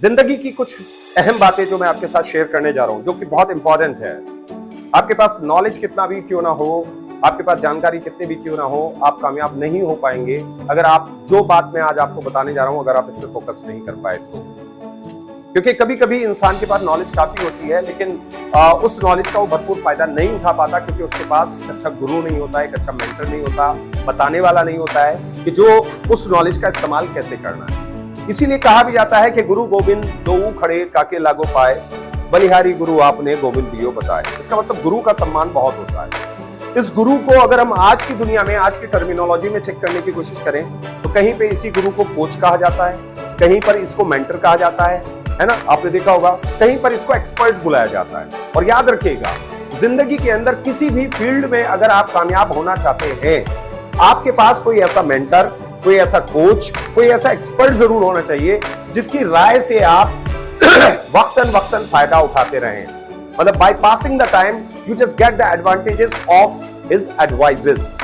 जिंदगी की कुछ अहम बातें जो मैं आपके साथ शेयर करने जा रहा हूं, जो कि बहुत इंपॉर्टेंट है। आपके पास नॉलेज कितना भी क्यों ना हो, आपके पास जानकारी कितनी भी क्यों ना हो, आप कामयाब नहीं हो पाएंगे अगर आप जो बात मैं आज आपको बताने जा रहा हूं अगर आप इस पर फोकस नहीं कर पाए तो। क्योंकि कभी कभी इंसान के पास नॉलेज काफी होती है, लेकिन उस नॉलेज का वो भरपूर फायदा नहीं उठा पाता, क्योंकि उसके पास एक अच्छा गुरु नहीं होता, एक अच्छा मेंटर नहीं होता, बताने वाला नहीं होता है कि जो उस नॉलेज का इस्तेमाल कैसे करना है। इसीलिए कहा भी जाता है कि गुरु गोविंद दोऊ खड़े काके लागो पाए, बलिहारी गुरु आपने गोविंद दियो बताए। इसका मतलब गुरु का सम्मान बहुत होता है। इस गुरु को अगर हम आज की दुनिया में, आज की टर्मिनोलॉजी में चेक करने की कोशिश करें तो कहीं पे इसी गुरु को कोच कहा जाता है, कहीं पर इसको मेंटर कहा जाता है ना, आपने देखा होगा। कहीं पर इसको एक्सपर्ट बुलाया जाता है। और याद रखिएगा, जिंदगी के अंदर किसी भी फील्ड में अगर आप कामयाब होना चाहते हैं, आपके पास कोई ऐसा मेंटर, कोई ऐसा कोच, कोई ऐसा एक्सपर्ट जरूर होना चाहिए जिसकी राय से आप वक्तन फायदा उठाते रहें। मतलब by passing the time you just get the advantages of his advises.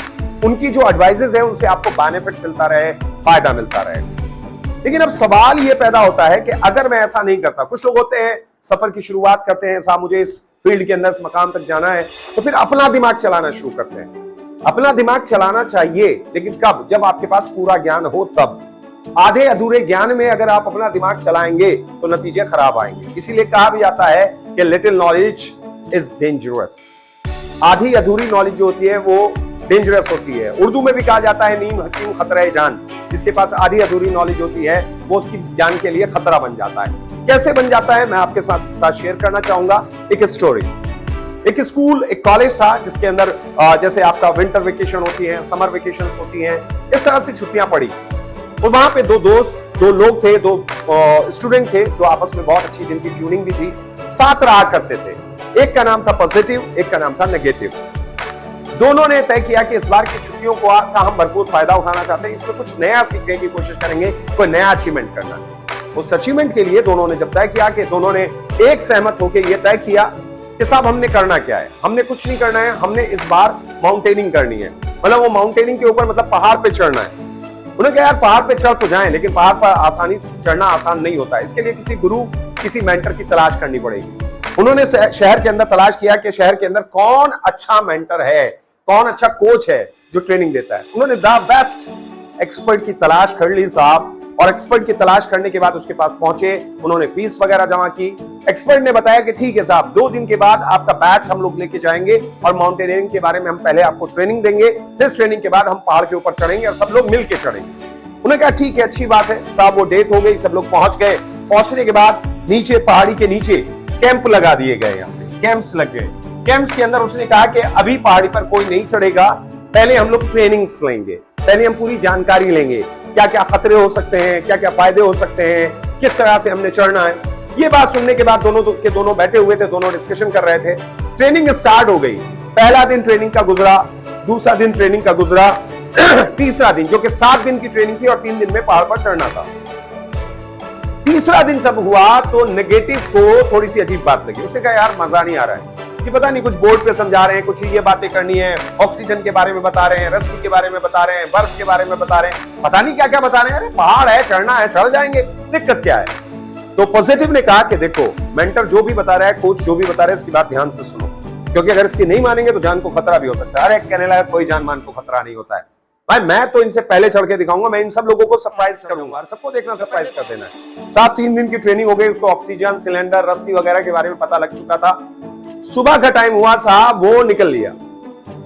उनकी जो एडवाइजेस है उनसे आपको बेनिफिट मिलता रहे, फायदा मिलता रहे। लेकिन अब सवाल ये पैदा होता है कि अगर मैं ऐसा नहीं करता, कुछ लोग होते हैं सफर की शुरुआत करते हैं, साहब मुझे इस फील्ड के अंदर इस मकाम तक जाना है, तो फिर अपना दिमाग चलाना शुरू करते हैं। अपना दिमाग चलाना चाहिए, लेकिन कब? जब आपके पास पूरा ज्ञान हो तब। आधे अधूरे ज्ञान में अगर आप अपना दिमाग चलाएंगे तो नतीजे खराब आएंगे। इसीलिए कहा भी जाता है कि लिटिल नॉलेज इज डेंजरस। आधी अधूरी नॉलेज जो होती है वो डेंजरस होती है। उर्दू में भी कहा जाता है नीम हकीम खतरा जान। जिसके पास आधी अधूरी नॉलेज होती है वो उसकी जान के लिए खतरा बन जाता है। कैसे बन जाता है मैं आपके साथ शेयर करना चाहूंगा एक स्टोरी। एक स्कूल, एक कॉलेज था जिसके अंदर जैसे आपका विंटर वेकेशन होती है, समर वेकेशंस होती हैं, इस तरह से छुट्टियां पड़ी। और वहां पे दो लोग थे, दो स्टूडेंट थे जो आपस में बहुत अच्छी, जिनकी ट्यूनिंग भी थी, साथ रहा करते थे। एक का नाम था पॉजिटिव, एक का नाम था नेगेटिव। दोनों ने तय किया कि इस बार की छुट्टियों का हम भरपूर फायदा उठाना चाहते हैं, इसमें कुछ नया सीखने की कोशिश करेंगे, कोई नया अचीवमेंट करना है। उस अचीवमेंट के लिए दोनों ने जब तय किया कि दोनों ने एक सहमत होकर यह तय किया कि साहब हमने करना क्या है, हमने कुछ नहीं करना है, हमने इस बार माउंटेनिंग करनी है। मतलब वो माउंटेनिंग के ऊपर मतलब पहाड़ पे चढ़ना है। उन्होंने कहा यार पहाड़ पे चढ़ तो जाएं, लेकिन पहाड़ पर आसानी से चढ़ना आसान नहीं होता है। इसके लिए किसी गुरु, किसी मेंटर की तलाश करनी पड़ेगी। उन्होंने शहर के अंदर तलाश किया कि शहर के अंदर कौन अच्छा मेंटर है, कौन अच्छा कोच है जो ट्रेनिंग देता है। उन्होंने द बेस्ट एक्सपर्ट की तलाश कर ली साहब, और एक्सपर्ट की तलाश करने के बाद उसके पास पहुंचे। उन्होंने फीस वगैरह जमा की। एक्सपर्ट ने बताया कि ठीक है साहब, 2 दिन के बाद आपका बैच हम लोग लेके जाएंगे और माउंटेनियरिंग के बारे में हम पहले आपको ट्रेनिंग देंगे, फिर ट्रेनिंग के बाद हम पहाड़ के ऊपर चढ़ेंगे और सब लोग मिलके चढ़ेंगे। उन्होंने कहा ठीक है, अच्छी बात है साहब। वो डेट हो गई, सब लोग पहुंच गए। पहुंचने के बाद नीचे, पहाड़ी के नीचे कैंप लगा दिए गए, यहाँ पे कैंप्स लग गए। कैंप्स के अंदर उसने कहा कि अभी पहाड़ी पर कोई नहीं चढ़ेगा, पहले हम लोग ट्रेनिंग्स लेंगे, पहले हम पूरी जानकारी लेंगे, क्या क्या खतरे हो सकते हैं, क्या क्या फायदे हो सकते हैं, किस तरह से हमने चढ़ना है। ये बात सुनने के बाद दोनों बैठे हुए थे, दोनों डिस्कशन कर रहे थे। ट्रेनिंग स्टार्ट हो गई। पहला दिन ट्रेनिंग का गुजरा, दूसरा दिन ट्रेनिंग का गुजरा, तीसरा दिन, जो कि 7 दिन की ट्रेनिंग थी और 3 दिन में पहाड़ पर चढ़ना था। तीसरा दिन जब हुआ तो नेगेटिव को थोड़ी सी अजीब बात लगी। उसने कहा यार मजा नहीं आ रहा है, कि पता नहीं कुछ बोर्ड पे समझा रहे हैं, कुछ ये बातें करनी है, ऑक्सीजन के बारे में बता रहे हैं, रस्सी के बारे में बता रहे हैं, बर्फ के बारे में बता रहे हैं, पता नहीं क्या क्या बता रहे हैं। अरे पहाड़ है, चढ़ना है, चढ़ जाएंगे, दिक्कत क्या है। तो पॉजिटिव ने कहा कि देखो, मेंटर जो भी बता रहा है, कोच जो भी बता रहा है, इसकी बात ध्यान से सुनो, क्योंकि अगर इसकी नहीं मानेंगे तो जान को खतरा भी हो सकता है। अरे कहने लगा कोई जान मान को खतरा नहीं होता है भाई, मैं तो इनसे पहले चढ़ के दिखाऊंगा, मैं इन सब लोगों को सरप्राइज करूंगा, सबको देखना सरप्राइज कर देना है। साहब 3 दिन की ट्रेनिंग हो गई, उसको ऑक्सीजन सिलेंडर, रस्सी वगैरह के बारे में पता लग चुका था। सुबह का टाइम हुआ साहब, वो निकल लिया।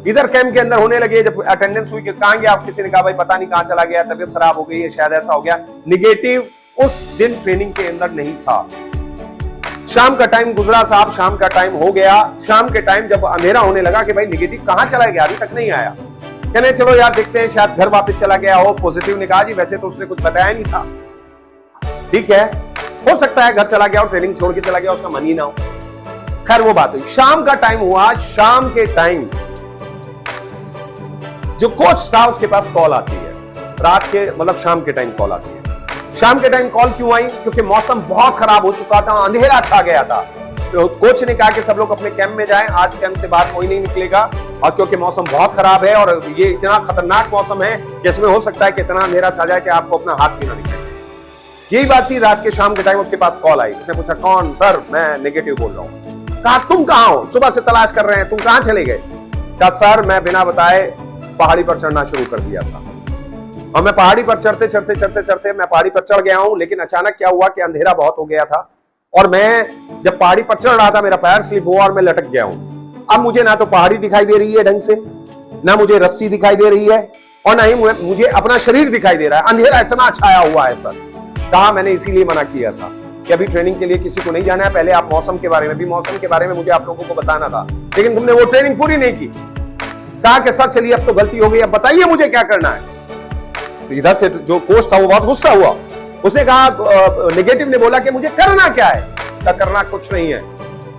इधर कैंप के अंदर होने लगे, जब अटेंडेंस हुई कि कहां गया आप, किसी ने कहा भाई पता नहीं कहां चला गया, तबीयत खराब हो गई है, शायद ऐसा हो गया। निगेटिव उस दिन ट्रेनिंग के अंदर नहीं था। शाम का टाइम गुजरा साहब, शाम का टाइम हो गया। शाम के टाइम जब अंधेरा होने लगा कि भाई निगेटिव कहां चला गया, अभी तक नहीं आया। कहने चलो यार देखते हैं, शायद घर वापस चला गया हो। पॉजिटिव ने कहा जी वैसे तो उसने कुछ बताया नहीं था, ठीक है, हो सकता है घर चला गया हो, ट्रेनिंग छोड़ के चला गया, उसका मन ही ना हो। खैर वो बात हुई। शाम का टाइम हुआ। शाम के टाइम जो कोच था उसके पास कॉल आती है, रात के मतलब शाम के टाइम कॉल आती है। शाम के टाइम कॉल क्यों आई? क्योंकि मौसम बहुत खराब हो चुका था, अंधेरा छा गया था। तो कोच ने कहा कि सब लोग अपने कैंप में जाएं, आज कैंप से बाहर कोई नहीं निकलेगा, और क्योंकि मौसम बहुत खराब है और ये इतना खतरनाक मौसम है कि इसमें हो सकता है कि इतना अंधेरा छा जाए कि आपको अपना हाथ भी ना दिखे। यही बात थी, रात के शाम के टाइम उसके पास कॉल आई। उसने पूछा कौन? सर मैं नेगेटिव बोल रहा हूं। कहा तुम कहां हो? सुबह से तलाश कर रहे हैं, तुम कहां चले गए? कहा सर मैं बिना बताए पहाड़ी पर चढ़ना शुरू कर दिया था और मैं पहाड़ी पर चढ़ते चढ़ते चढ़ते चढ़ते मैं पहाड़ी पर चढ़ गया हूं, लेकिन अचानक क्या हुआ कि अंधेरा बहुत हो गया था और मैं जब पहाड़ी पर चढ़ रहा था मेरा पैर स्लिप हुआ और मैं लटक गया हूं। अब मुझे ना तो पहाड़ी दिखाई दे रही है ढंग से, ना मुझे रस्सी दिखाई दे रही है और ना ही मुझे अपना शरीर दिखाई दे रहा है। अंधेरा इतना छाया हुआ है सर। कहा मैंने इसीलिए मना किया था कि अभी ट्रेनिंग के लिए किसी को नहीं जाना है, पहले आप मौसम के बारे में भी, मौसम के बारे में मुझे आप लोगों को बताना था, लेकिन तुमने वो ट्रेनिंग पूरी नहीं की। कहा कि सर चलिए अब तो गलती हो गई, अब बताइए मुझे क्या करना है। तो इधर से जो कोच था वो बहुत गुस्सा हुआ। उसने कहा, नेगेटिव ने बोला कि मुझे करना क्या है? कहा करना कुछ नहीं है।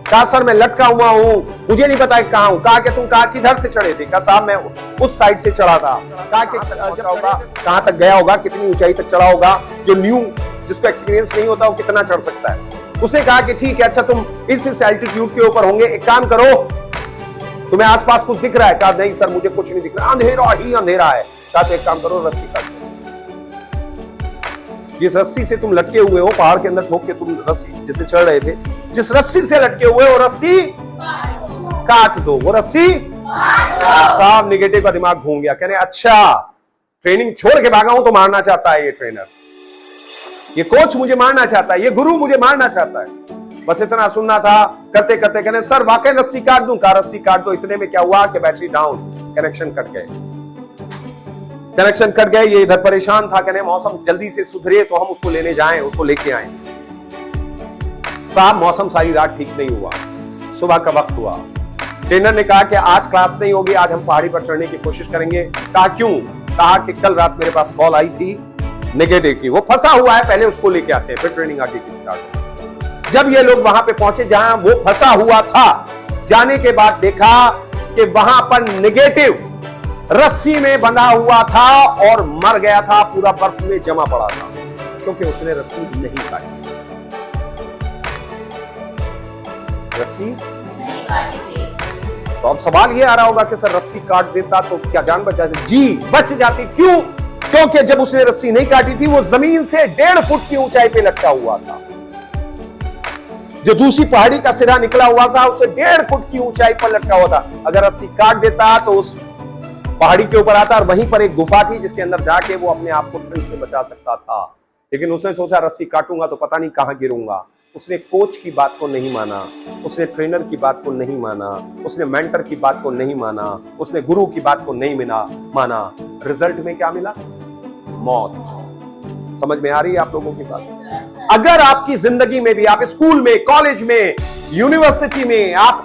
कहा सर मैं लटका हुआ हूं, मुझे नहीं पता कहां हूं। कहा कि तुम कहा किधर से चढ़े थे? कहा साहब मैं उस साइड से चढ़ा था। कहा कि कहां तक गया होगा, कितनी ऊंचाई तक चढ़ा होगा? जो न्यू जिसको एक्सपीरियंस नहीं होता वो कितना चढ़ सकता है। उसने कहा कि ठीक है, अच्छा तुम इस एल्टीट्यूड के ऊपर होंगे, एक काम करो तुम्हें आसपास कुछ दिख रहा है? कहा नहीं सर मुझे कुछ नहीं दिख रहा, अंधेरा ही अंधेरा है। कहा तो एक काम करो रस्सी काट दो, जिस रस्सी से तुम लटके हुए हो पहाड़ के अंदर ठोक के तुम रस्सी जिसे चढ़ रहे थे, जिस रस्सी से लटके हुए हो रस्सी काट दो, वो रस्सी। साहब नेगेटिव का दिमाग घूम गया, कहने अच्छा ट्रेनिंग छोड़ के भागा हूं तो मारना चाहता है ये ट्रेनर, ये कोच मुझे मारना चाहता है, ये गुरु मुझे मारना चाहता है। बस इतना सुनना था। करते करते कहने सर वाकई रस्सी काट दूं? कहा रस्सी काट दो। इतने में क्या हुआ कि बैटरी डाउन, कनेक्शन कट गए। कनेक्शन कट गए, ये इधर परेशान था, कहने मौसम जल्दी से सुधरे तो हम उसको लेने जाएं, उसको लेके आए। साहब मौसम सारी रात ठीक नहीं हुआ, सुबह का वक्त हुआ। ट्रेनर ने कहा कि आज क्लास नहीं होगी, आज हम पहाड़ी पर चढ़ने की कोशिश करेंगे। कहा क्यों? कहा कि कल रात मेरे पास कॉल आई थी नेगेटिव की, वो फंसा हुआ है, पहले उसको लेके आते हैं फिर ट्रेनिंग आगे की स्टार्ट। जब ये लोग वहां पे पहुंचे जहां वो फंसा हुआ था, जाने के बाद देखा कि वहां पर नेगेटिव रस्सी में बंधा हुआ था और मर गया था, पूरा बर्फ में जमा पड़ा था, क्योंकि उसने रस्सी नहीं काटी। रस्सी नहीं काटी थी। तो अब सवाल ये आ रहा होगा कि सर रस्सी काट देता तो क्या जान बच जाती? जी बच जाती। क्यों? क्योंकि जब उसने रस्सी नहीं काटी थी वो जमीन से 1.5 फुट की ऊंचाई पे लटका हुआ था। जो दूसरी पहाड़ी का सिरा निकला हुआ था उसे 1.5 फुट की ऊंचाई पर लटका हुआ था। अगर रस्सी काट देता तो उस पहाड़ी के ऊपर आता और वहीं पर एक गुफा थी जिसके अंदर जाके वो अपने आप को ठंड से बचा सकता था। लेकिन उसने सोचा रस्सी काटूंगा तो पता नहीं कहां गिरूंगा। उसने कोच की बात को नहीं माना, उसने ट्रेनर की बात को नहीं माना, उसने मेंटर की बात को नहीं माना, उसने गुरु की बात को नहीं माना। रिजल्ट में क्या मिला? मौत। समझ में आ रही है आप लोगों की बात? अगर आपकी जिंदगी में भी, आप स्कूल में, कॉलेज में, यूनिवर्सिटी में, आप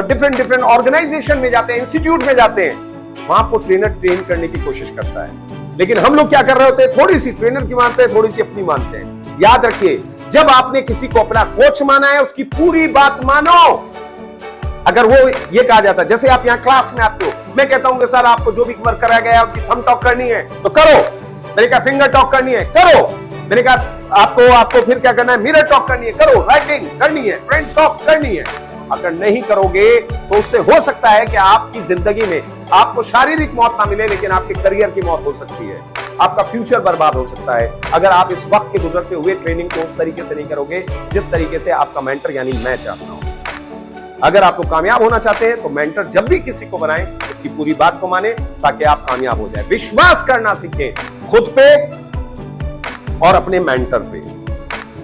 डिफरेंट ऑर्गेनाइजेशन में जाते हैं, इंस्टीट्यूट में जाते हैं, वहां आपको ट्रेनर ट्रेन करने की कोशिश करता है। लेकिन हम लोग क्या कर रहे होते हैं? थोड़ी सी ट्रेनर की मानते हैं, थोड़ी सी अपनी मानते हैं। याद रखिए, जब आपने किसी को अपना कोच माना है उसकी पूरी बात मानो। अगर वो ये कहा जाता है, जैसे आप यहाँ क्लास में आते हो, मैं कहता हूं कि सर आपको जो भी वर्क कराया गया है उसकी थंब टॉक करनी है तो करो। मैंने कहा फिंगर टॉक करनी है, करो। मैंने कहा आपको फिर क्या करना है? मिरर टॉक करनी है, करो। राइटिंग करनी है, फ्रेंड्स टॉक करनी है। अगर नहीं करोगे तो उससे हो सकता है कि आपकी जिंदगी में आपको शारीरिक मौत ना मिले, लेकिन आपके करियर की मौत हो सकती है, आपका फ्यूचर बर्बाद हो सकता है, अगर आप इस वक्त के गुजरते हुए ट्रेनिंग को उस तरीके से नहीं करोगे जिस तरीके से आपका मेंटर यानी मैं चाहता हूं। अगर आपको कामयाब होना चाहते हैं तो मेंटर जब भी किसी को बनाए उसकी पूरी बात को माने, ताकि आप कामयाब हो जाए। विश्वास करना सीखें खुद पे और अपने मेंटर पे।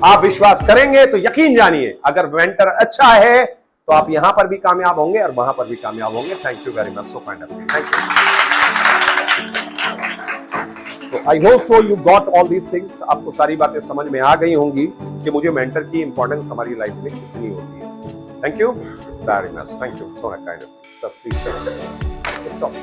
आप विश्वास करेंगे तो यकीन जानिए, अगर मेंटर अच्छा है तो आप यहां पर भी कामयाब होंगे और वहां पर भी कामयाब होंगे। Thank you very much. So kind of you. Thank you. तो I hope so you got all these things. आपको सारी बातें समझ में आ गई होंगी कि मुझे मेंटर की इंपॉर्टेंस हमारी लाइफ में कितनी होती है। Thank you very much. Thank you. So kind of. Please stop.